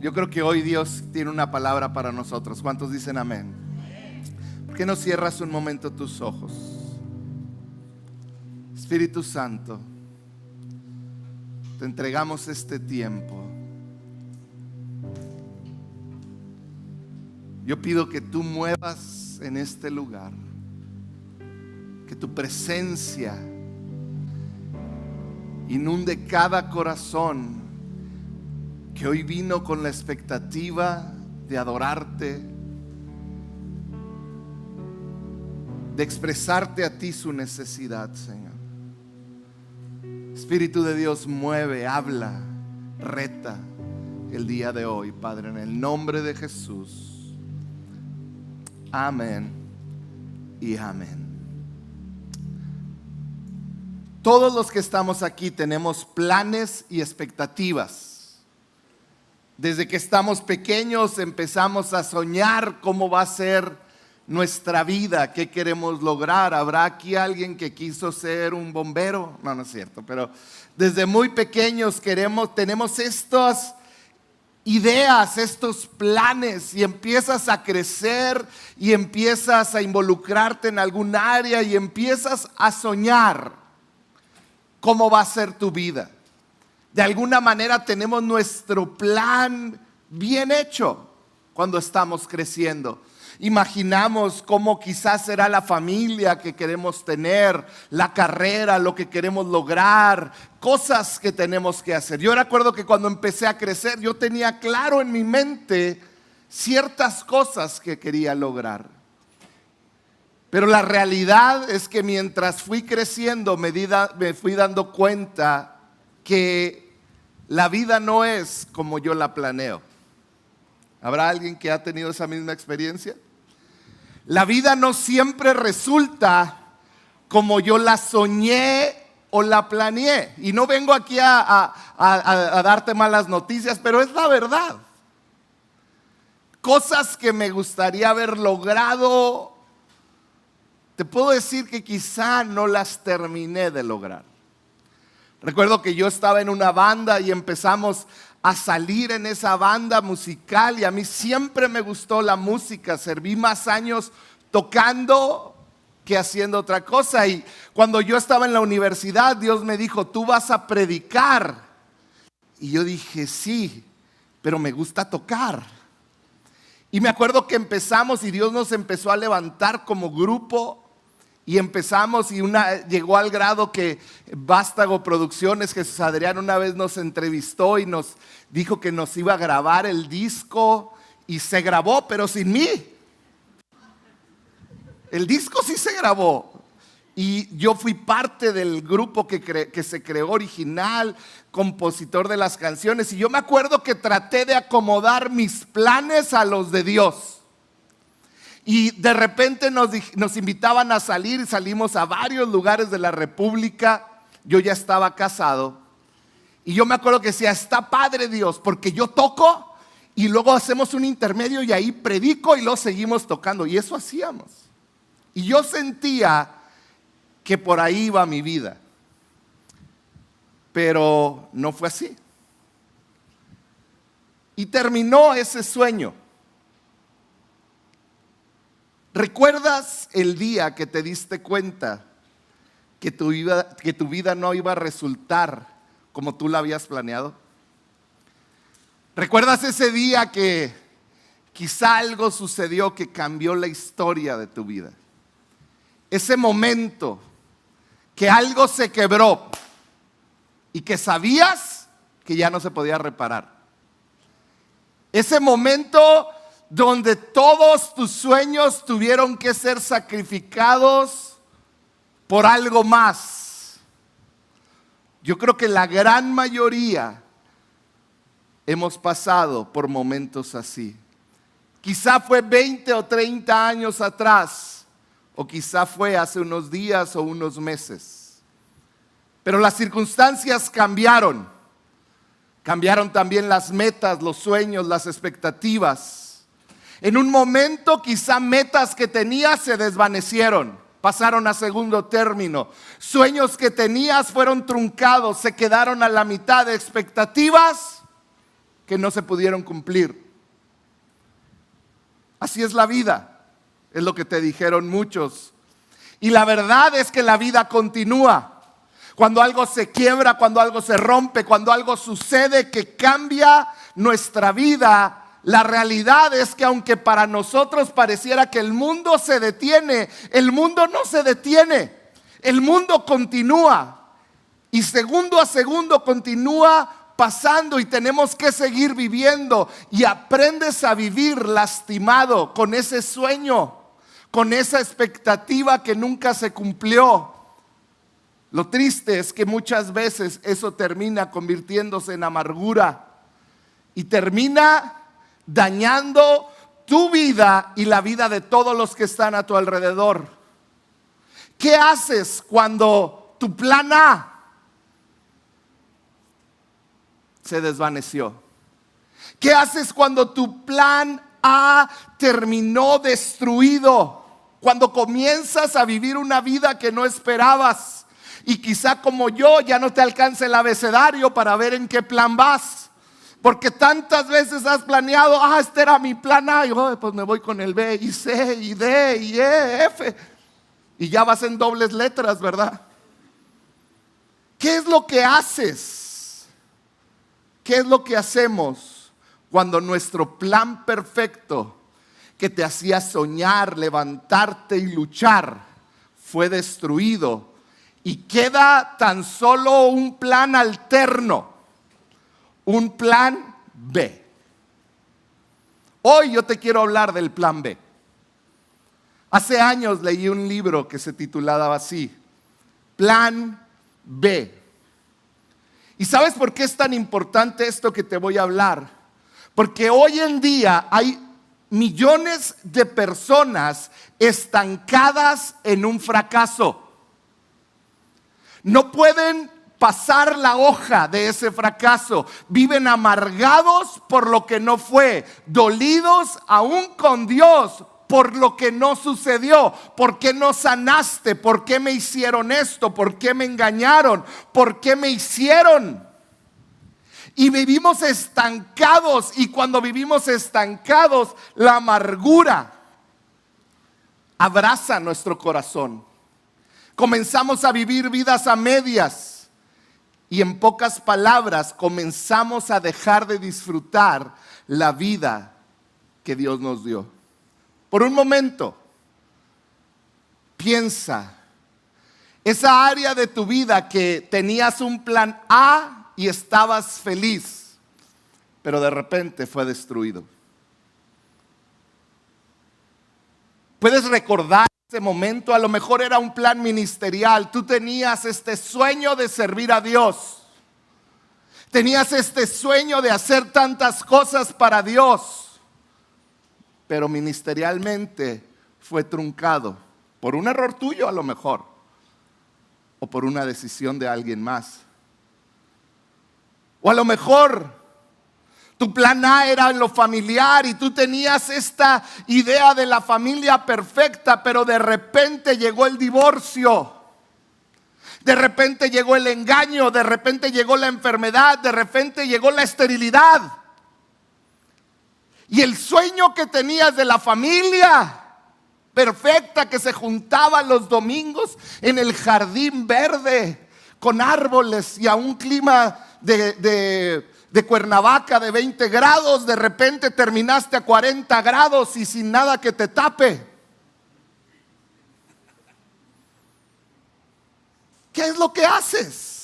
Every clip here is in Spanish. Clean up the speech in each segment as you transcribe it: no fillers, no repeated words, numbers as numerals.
Yo creo que hoy Dios tiene una palabra para nosotros. ¿Cuántos dicen amén? ¿Por qué no cierras un momento tus ojos? Espíritu Santo, te entregamos este tiempo. Yo pido que tú muevas en este lugar, que tu presencia inunde cada corazón que hoy vino con la expectativa de adorarte, de expresarte a ti su necesidad, Señor. Espíritu de Dios, mueve, habla, reta el día de hoy, Padre, en el nombre de Jesús. Amén y amén. Todos los que estamos aquí tenemos planes y expectativas. Desde que estamos pequeños empezamos a soñar cómo va a ser nuestra vida, qué queremos lograr. ¿Habrá aquí alguien que quiso ser un bombero? No, no es cierto, pero desde muy pequeños tenemos estas ideas, estos planes, y empiezas a crecer y empiezas a involucrarte en algún área y empiezas a soñar cómo va a ser tu vida. De alguna manera tenemos nuestro plan bien hecho cuando estamos creciendo. Imaginamos cómo quizás será la familia que queremos tener, la carrera, lo que queremos lograr, cosas que tenemos que hacer. Yo recuerdo que cuando empecé a crecer, yo tenía claro en mi mente ciertas cosas que quería lograr. Pero la realidad es que mientras fui creciendo me fui dando cuenta que la vida no es como yo la planeo. ¿Habrá alguien que ha tenido esa misma experiencia? La vida no siempre resulta como yo la soñé o la planeé. Y no vengo aquí a darte malas noticias, pero es la verdad. Cosas que me gustaría haber logrado, te puedo decir que quizá no las terminé de lograr. Recuerdo que yo estaba en una banda y empezamos a salir en esa banda musical, y a mí siempre me gustó la música. Serví más años tocando que haciendo otra cosa. Y cuando yo estaba en la universidad, Dios me dijo: tú vas a predicar. Y yo dije: sí, pero me gusta tocar. Y me acuerdo que empezamos y Dios nos empezó a levantar como grupo. Y empezamos, y llegó al grado que Vástago Producciones, Jesús Adrián, una vez nos entrevistó y nos dijo que nos iba a grabar el disco, y se grabó, pero sin mí. El disco sí se grabó, y yo fui parte del grupo que se creó original, compositor de las canciones. Y yo me acuerdo que traté de acomodar mis planes a los de Dios. Y de repente nos invitaban a salir, y salimos a varios lugares de la República. Yo ya estaba casado, y yo me acuerdo que decía: está padre, Dios, porque yo toco y luego hacemos un intermedio y ahí predico y luego seguimos tocando. Y eso hacíamos. Y yo sentía que por ahí iba mi vida, pero no fue así. Y terminó ese sueño. ¿Recuerdas el día que te diste cuenta que tu vida no iba a resultar como tú la habías planeado? ¿Recuerdas ese día que quizá algo sucedió que cambió la historia de tu vida? Ese momento que algo se quebró y que sabías que ya no se podía reparar. Ese momento donde todos tus sueños tuvieron que ser sacrificados por algo más. Yo creo que la gran mayoría hemos pasado por momentos así. Quizá fue 20 o 30 años atrás, o quizá fue hace unos días o unos meses. Pero las circunstancias cambiaron. Cambiaron también las metas, los sueños, las expectativas. En un momento quizá metas que tenías se desvanecieron, pasaron a segundo término. Sueños que tenías fueron truncados, se quedaron a la mitad. De expectativas que no se pudieron cumplir. Así es la vida, es lo que te dijeron muchos. Y la verdad es que la vida continúa. Cuando algo se quiebra, cuando algo se rompe, cuando algo sucede que cambia nuestra vida, la realidad es que aunque para nosotros pareciera que el mundo se detiene, el mundo no se detiene. El mundo continúa y segundo a segundo continúa pasando y tenemos que seguir viviendo. Y aprendes a vivir lastimado con ese sueño, con esa expectativa que nunca se cumplió. Lo triste es que muchas veces eso termina convirtiéndose en amargura y termina dañando tu vida y la vida de todos los que están a tu alrededor. ¿Qué haces cuando tu plan A se desvaneció? ¿Qué haces cuando tu plan A terminó destruido? Cuando comienzas a vivir una vida que no esperabas y quizá como yo ya no te alcance el abecedario para ver en qué plan vas. Porque tantas veces has planeado, este era mi plan A, y pues me voy con el B y C y D y E, F. Y ya vas en dobles letras, ¿verdad? ¿Qué es lo que haces? ¿Qué es lo que hacemos cuando nuestro plan perfecto que te hacía soñar, levantarte y luchar fue destruido y queda tan solo un plan alterno? Un plan B. Hoy yo te quiero hablar del plan B. Hace años leí un libro que se titulaba así, Plan B. ¿Y sabes por qué es tan importante esto que te voy a hablar? Porque hoy en día hay millones de personas estancadas en un fracaso. No pueden pasar la hoja de ese fracaso. Viven amargados por lo que no fue, dolidos aún con Dios por lo que no sucedió. ¿Por qué no sanaste? ¿Por qué me hicieron esto? ¿Por qué me engañaron? ¿Por qué me hicieron? Y vivimos estancados, y cuando vivimos estancados, la amargura abraza nuestro corazón. Comenzamos a vivir vidas a medias. Y en pocas palabras, comenzamos a dejar de disfrutar la vida que Dios nos dio. Por un momento, piensa, esa área de tu vida que tenías un plan A y estabas feliz, pero de repente fue destruido. ¿Puedes recordar ese momento? A lo mejor era un plan ministerial. Tú tenías este sueño de servir a Dios. Tenías este sueño de hacer tantas cosas para Dios. Pero ministerialmente fue truncado por un error tuyo a lo mejor. O por una decisión de alguien más. O a lo mejor tu plan A era en lo familiar y tú tenías esta idea de la familia perfecta, pero de repente llegó el divorcio. De repente llegó el engaño, de repente llegó la enfermedad, de repente llegó la esterilidad. Y el sueño que tenías de la familia perfecta que se juntaba los domingos en el jardín verde con árboles y a un clima de Cuernavaca de 20 grados, de repente terminaste a 40 grados y sin nada que te tape. ¿Qué es lo que haces?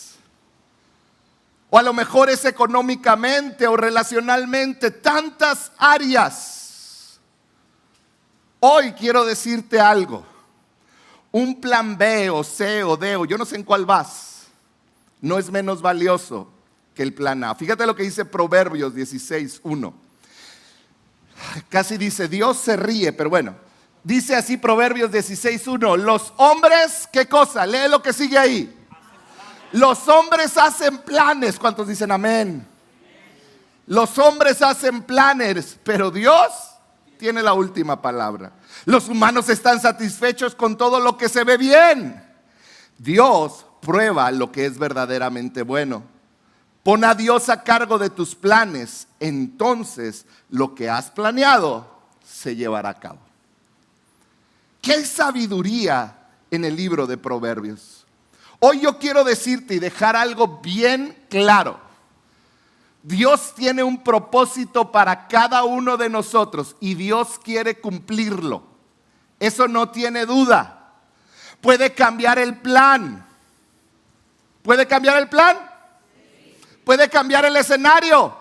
O a lo mejor es económicamente o relacionalmente, tantas áreas. Hoy quiero decirte algo. Un plan B o C o D o yo no sé en cuál vas, no es menos valioso que el plan A. Fíjate lo que dice Proverbios 16:1. Casi dice Dios se ríe, pero bueno. Dice así Proverbios 16:1. Los hombres, ¿qué cosa? Lee lo que sigue ahí. Los hombres hacen planes. ¿Cuántos dicen amén? Los hombres hacen planes, pero Dios tiene la última palabra. Los humanos están satisfechos con todo lo que se ve bien. Dios prueba lo que es verdaderamente bueno. Pon a Dios a cargo de tus planes, entonces lo que has planeado se llevará a cabo. ¿Qué sabiduría en el libro de Proverbios? Hoy yo quiero decirte y dejar algo bien claro. Dios tiene un propósito para cada uno de nosotros y Dios quiere cumplirlo. Eso no tiene duda. Puede cambiar el plan. ¿Puede cambiar el plan? Puede cambiar el escenario.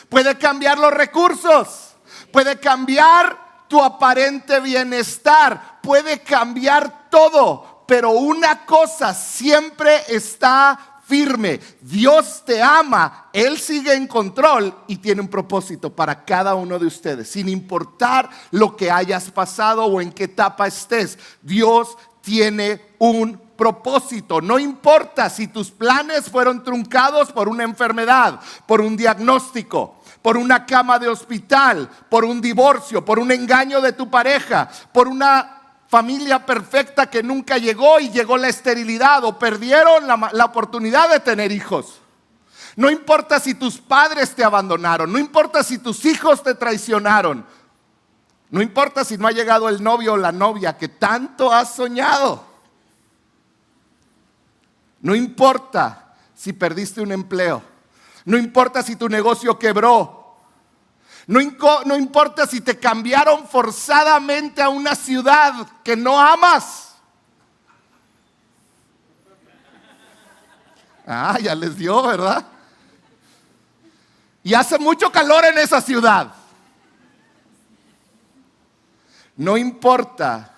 Puede cambiar los recursos. Puede cambiar tu aparente bienestar. Puede cambiar todo. Pero una cosa siempre está firme. Dios te ama, Él sigue en control y tiene un propósito para cada uno de ustedes. Sin importar lo que hayas pasado o en qué etapa estés, Dios tiene un propósito. No importa si tus planes fueron truncados por una enfermedad, por un diagnóstico, por una cama de hospital, por un divorcio, por un engaño de tu pareja, por una familia perfecta que nunca llegó y llegó la esterilidad, o perdieron la oportunidad de tener hijos. No importa si tus padres te abandonaron, no importa si tus hijos te traicionaron, no importa si no ha llegado el novio o la novia que tanto has soñado. No importa si perdiste un empleo, no importa si tu negocio quebró. No importa si te cambiaron forzadamente a una ciudad que no amas. Ah, ya les dio, ¿verdad? Y hace mucho calor en esa ciudad. No importa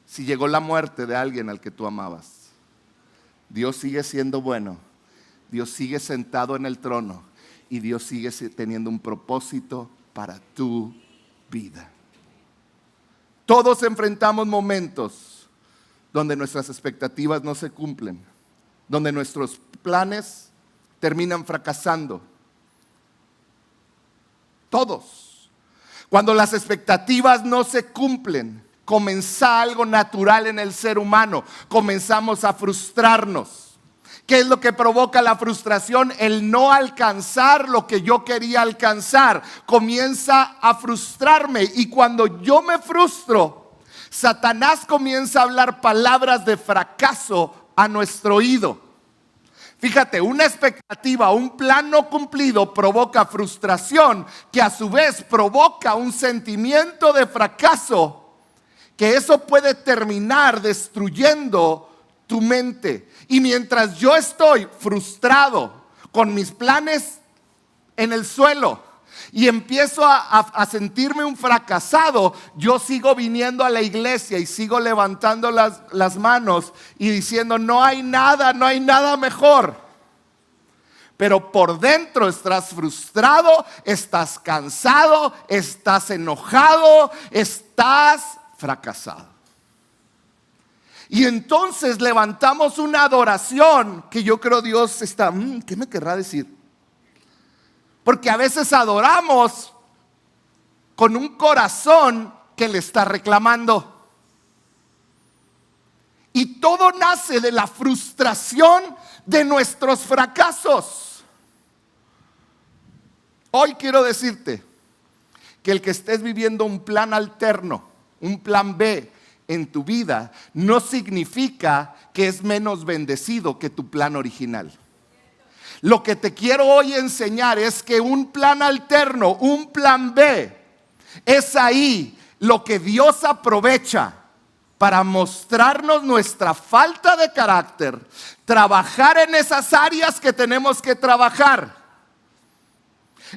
si llegó la muerte de alguien al que tú amabas. Dios sigue siendo bueno. Dios sigue sentado en el trono. Y Dios sigue teniendo un propósito para tu vida. Todos enfrentamos momentos donde nuestras expectativas no se cumplen, donde nuestros planes terminan fracasando. Todos. Cuando las expectativas no se cumplen, comienza algo natural en el ser humano. Comenzamos a frustrarnos. ¿Qué es lo que provoca la frustración? El no alcanzar lo que yo quería alcanzar. Comienza a frustrarme. Y cuando yo me frustro, Satanás comienza a hablar palabras de fracaso a nuestro oído. Fíjate, una expectativa, un plan no cumplido provoca frustración, que a su vez provoca un sentimiento de fracaso, que eso puede terminar destruyendo tu mente. Y mientras yo estoy frustrado con mis planes en el suelo y empiezo a sentirme un fracasado, yo sigo viniendo a la iglesia y sigo levantando las manos y diciendo no hay nada mejor. Pero por dentro estás frustrado, estás cansado, estás enojado, estás fracasado. Y entonces levantamos una adoración que yo creo Dios está, ¿qué me querrá decir? Porque a veces adoramos con un corazón que le está reclamando. Y todo nace de la frustración de nuestros fracasos. Hoy quiero decirte que el que estés viviendo un plan alterno, un plan B, en tu vida, no significa que es menos bendecido que tu plan original. Lo que te quiero hoy enseñar es que un plan alterno, un plan B, es ahí lo que Dios aprovecha para mostrarnos nuestra falta de carácter, trabajar en esas áreas que tenemos que trabajar.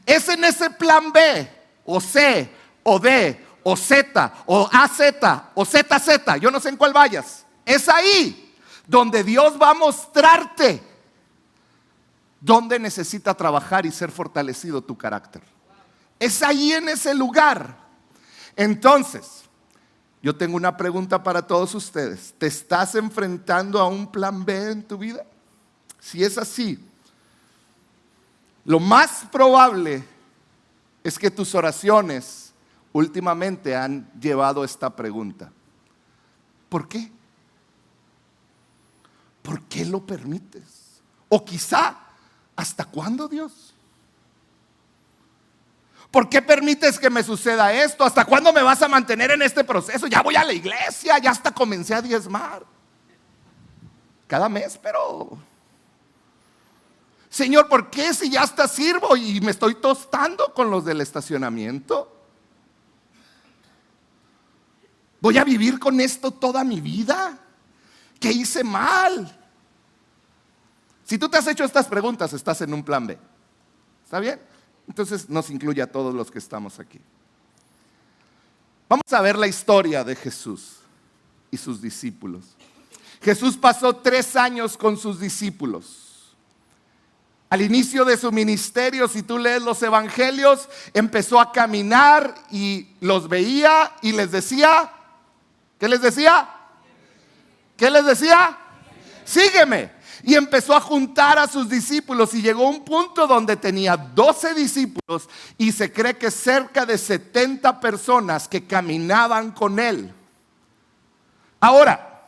Es en ese plan B, o C, o D, o Z, o AZ, o ZZ, yo no sé en cuál vayas. Es ahí donde Dios va a mostrarte dónde necesita trabajar y ser fortalecido tu carácter. Es ahí en ese lugar. Entonces, yo tengo una pregunta para todos ustedes. ¿Te estás enfrentando a un plan B en tu vida? Si es así, lo más probable es que tus oraciones últimamente han llevado esta pregunta. ¿Por qué? ¿Por qué lo permites? O quizá ¿hasta cuándo, Dios? ¿Por qué permites que me suceda esto? ¿Hasta cuándo me vas a mantener en este proceso? Ya voy a la iglesia, ya hasta comencé a diezmar cada mes, pero Señor, ¿por qué si ya hasta sirvo y me estoy tostando con los del estacionamiento? ¿Voy a vivir con esto toda mi vida? ¿Qué hice mal? Si tú te has hecho estas preguntas, estás en un plan B. ¿Está bien? Entonces nos incluye a todos los que estamos aquí. Vamos a ver la historia de Jesús y sus discípulos. Jesús pasó 3 años con sus discípulos. Al inicio de su ministerio, si tú lees los evangelios, empezó a caminar y los veía y les decía, ¿qué les decía? ¿Qué les decía? Sígueme. Y empezó a juntar a sus discípulos y llegó a un punto donde tenía 12 discípulos y se cree que cerca de 70 personas que caminaban con él. Ahora,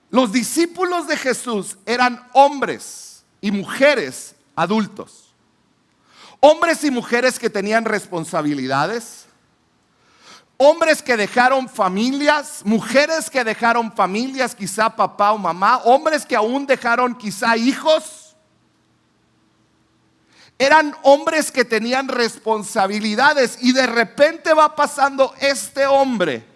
los discípulos de Jesús eran hombres y mujeres adultos. Hombres y mujeres que tenían responsabilidades. Hombres que dejaron familias, mujeres que dejaron familias, quizá papá o mamá, hombres que aún dejaron quizá hijos. Eran hombres que tenían responsabilidades y de repente va pasando este hombre,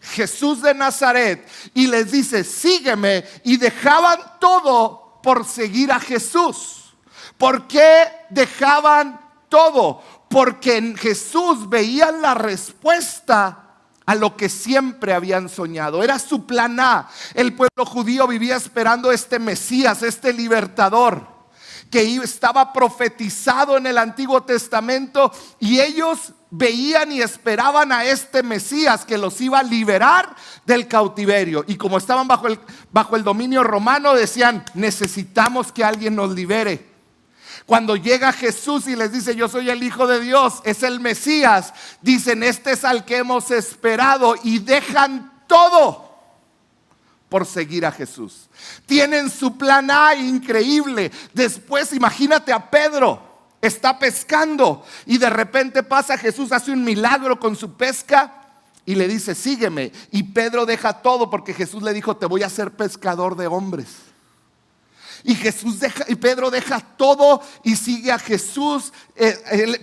Jesús de Nazaret, y les dice, sígueme, y dejaban todo por seguir a Jesús. ¿Por qué dejaban todo? Porque en Jesús veían la respuesta a lo que siempre habían soñado. Era su plan A. El pueblo judío vivía esperando este Mesías, este libertador, que estaba profetizado en el Antiguo Testamento, y ellos veían y esperaban a este Mesías que los iba a liberar del cautiverio. Y como estaban bajo el dominio romano, decían, necesitamos que alguien nos libere. Cuando llega Jesús y les dice, yo soy el Hijo de Dios, es el Mesías, dicen, este es al que hemos esperado, y dejan todo por seguir a Jesús. Tienen su plan A increíble. Después imagínate a Pedro, está pescando y de repente pasa Jesús, hace un milagro con su pesca y le dice, sígueme. Y Pedro deja todo porque Jesús le dijo, te voy a hacer pescador de hombres. Y Pedro deja todo y sigue a Jesús.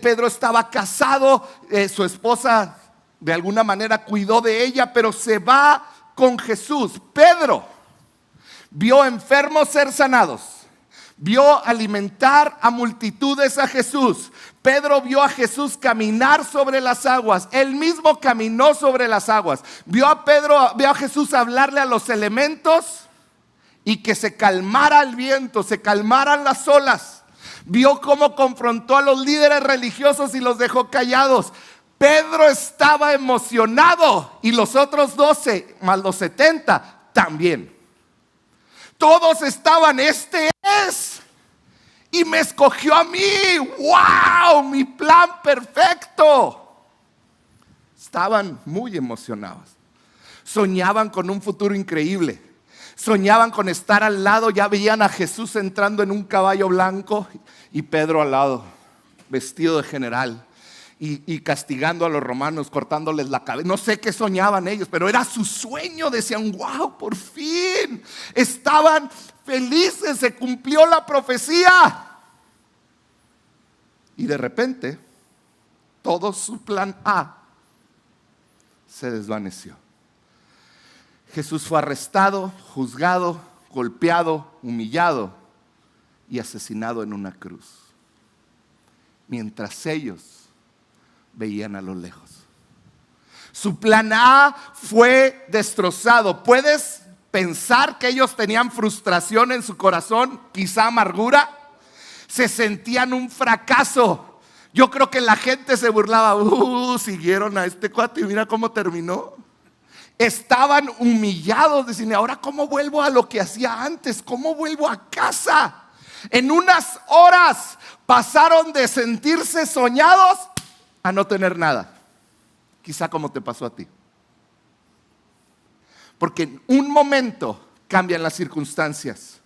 Pedro estaba casado, su esposa de alguna manera cuidó de ella, pero se va con Jesús. Pedro vio enfermos ser sanados, vio alimentar a multitudes a Jesús. Pedro vio a Jesús caminar sobre las aguas. Él mismo caminó sobre las aguas. Vio a Jesús hablarle a los elementos y que se calmara el viento, se calmaran las olas. Vio cómo confrontó a los líderes religiosos y los dejó callados. Pedro estaba emocionado y los otros 12 más los 70 también. Todos estaban, este es, y me escogió a mí. ¡Wow! Mi plan perfecto. Estaban muy emocionados. Soñaban con un futuro increíble. Soñaban con estar al lado. Ya veían a Jesús entrando en un caballo blanco y Pedro al lado, vestido de general. Y castigando a los romanos, cortándoles la cabeza. No sé qué soñaban ellos, pero era su sueño. Decían, wow, por fin. Estaban felices, se cumplió la profecía. Y de repente, todo su plan A se desvaneció. Jesús fue arrestado, juzgado, golpeado, humillado y asesinado en una cruz. Mientras ellos veían a lo lejos. Su plan A fue destrozado. ¿Puedes pensar que ellos tenían frustración en su corazón? Quizá amargura. Se sentían un fracaso. Yo creo que la gente se burlaba. Siguieron a este cuate y mira cómo terminó. Estaban humillados. Decían, ahora cómo vuelvo a lo que hacía antes. ¿Cómo vuelvo a casa? En unas horas pasaron de sentirse soñados a no tener nada. Quizá como te pasó a ti. Porque en un momento cambian las circunstancias.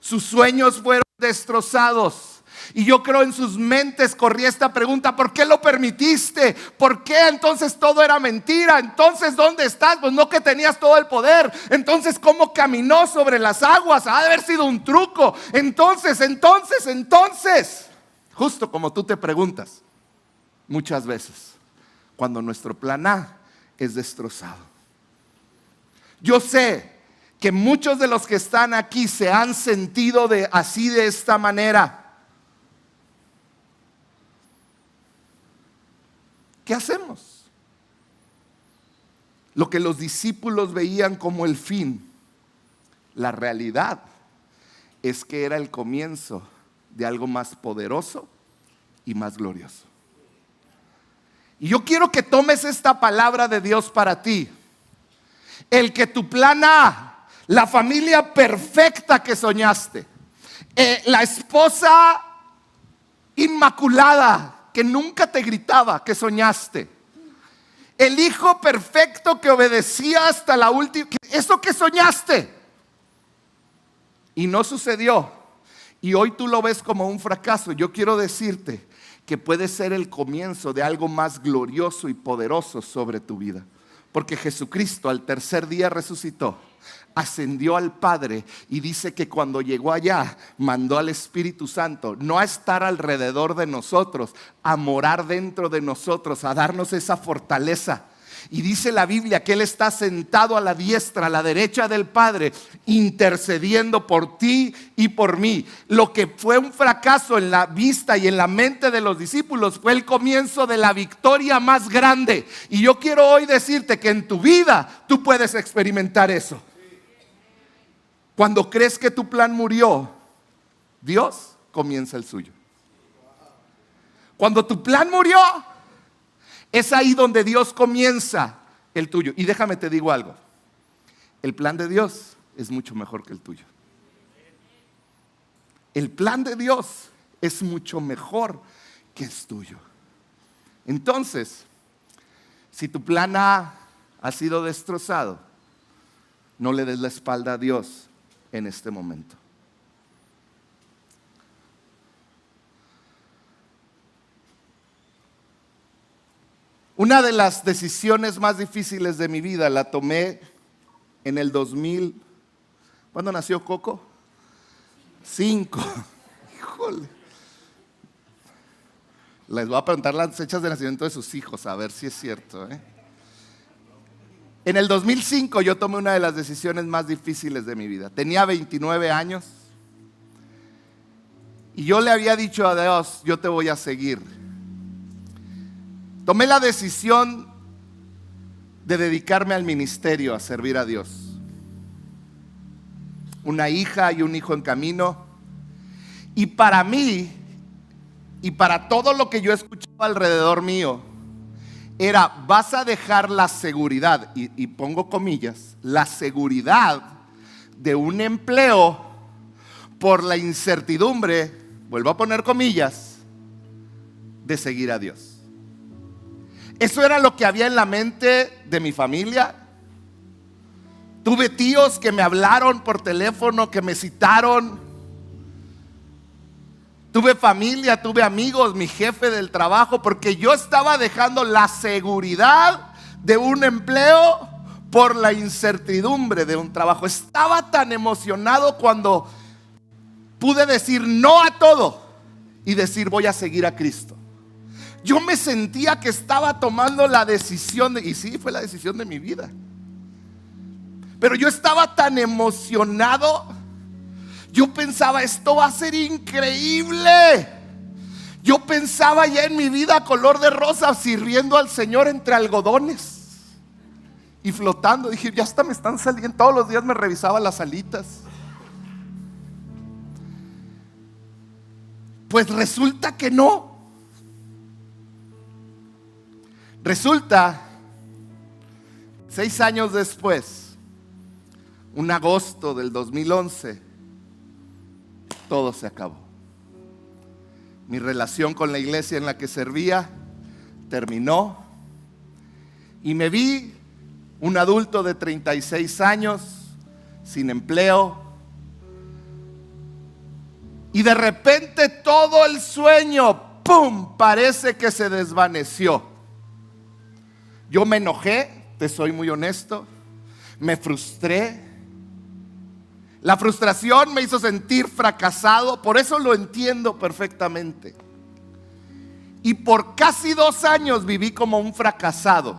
Sus sueños fueron destrozados. Y yo creo en sus mentes corría esta pregunta: ¿por qué lo permitiste? ¿Por qué entonces todo era mentira? Entonces, ¿dónde estás? Pues no, que tenías todo el poder. Entonces, ¿cómo caminó sobre las aguas? Ha de haber sido un truco. Entonces, justo como tú te preguntas muchas veces cuando nuestro plan A es destrozado. Yo sé que muchos de los que están aquí se han sentido de esta manera. ¿Qué hacemos? Lo que los discípulos veían como el fin, la realidad es que era el comienzo de algo más poderoso y más glorioso. Y yo quiero que tomes esta palabra de Dios para ti. El que tu plan A, la familia perfecta que soñaste, la esposa inmaculada que nunca te gritaba que soñaste, el hijo perfecto que obedecía hasta la última, eso que soñaste y no sucedió, y hoy tú lo ves como un fracaso. Yo quiero decirte que puede ser el comienzo de algo más glorioso y poderoso sobre tu vida, porque Jesucristo al tercer día resucitó, ascendió al Padre, y dice que cuando llegó allá mandó al Espíritu Santo no a estar alrededor de nosotros, a morar dentro de nosotros, a darnos esa fortaleza. Y dice la Biblia que Él está sentado a la diestra, a la derecha del Padre, intercediendo por ti y por mí. Lo que fue un fracaso en la vista y en la mente de los discípulos fue el comienzo de la victoria más grande. Y yo quiero hoy decirte que en tu vida tú puedes experimentar eso. Cuando crees que tu plan murió, Dios comienza el suyo. Cuando tu plan murió, es ahí donde Dios comienza el tuyo. Y déjame te digo algo: el plan de Dios es mucho mejor que el tuyo. El plan de Dios es mucho mejor que el tuyo. Entonces, si tu plan A ha sido destrozado, no le des la espalda a Dios en este momento. Una de las decisiones más difíciles de mi vida la tomé en el 2000. ¿Cuándo nació Coco? 5. Híjole. Les voy a preguntar las fechas de nacimiento de sus hijos, a ver si es cierto, En el 2005 yo tomé una de las decisiones más difíciles de mi vida. Tenía 29 años y yo le había dicho a Dios: yo te voy a seguir. Tomé la decisión de dedicarme al ministerio, a servir a Dios. Una hija y un hijo en camino. Y para mí, y para todo lo que yo escuchaba alrededor mío, era: vas a dejar la seguridad, y pongo comillas, la seguridad de un empleo por la incertidumbre, vuelvo a poner comillas, de seguir a Dios. Eso era lo que había en la mente de mi familia. Tuve tíos que me hablaron por teléfono, que me citaron. Tuve familia, tuve amigos, mi jefe del trabajo, porque yo estaba dejando la seguridad de un empleo por la incertidumbre de un trabajo. Estaba tan emocionado cuando pude decir no a todo y decir: voy a seguir a Cristo. Yo me sentía que estaba tomando la decisión y sí, fue la decisión de mi vida. Pero yo estaba tan emocionado. Yo pensaba: esto va a ser increíble. Yo pensaba ya en mi vida color de rosa, sirviendo al Señor entre algodones y flotando. Dije: ya hasta me están saliendo. Todos los días me revisaba las alitas. Pues resulta que no. Resulta, 6 años después, un agosto del 2011, todo se acabó. Mi relación con la iglesia en la que servía terminó y me vi un adulto de 36 años, sin empleo. Y de repente todo el sueño, ¡pum!, parece que se desvaneció. Yo me enojé, te soy muy honesto, me frustré. La frustración me hizo sentir fracasado, por eso lo entiendo perfectamente. Y por casi 2 años viví como un fracasado.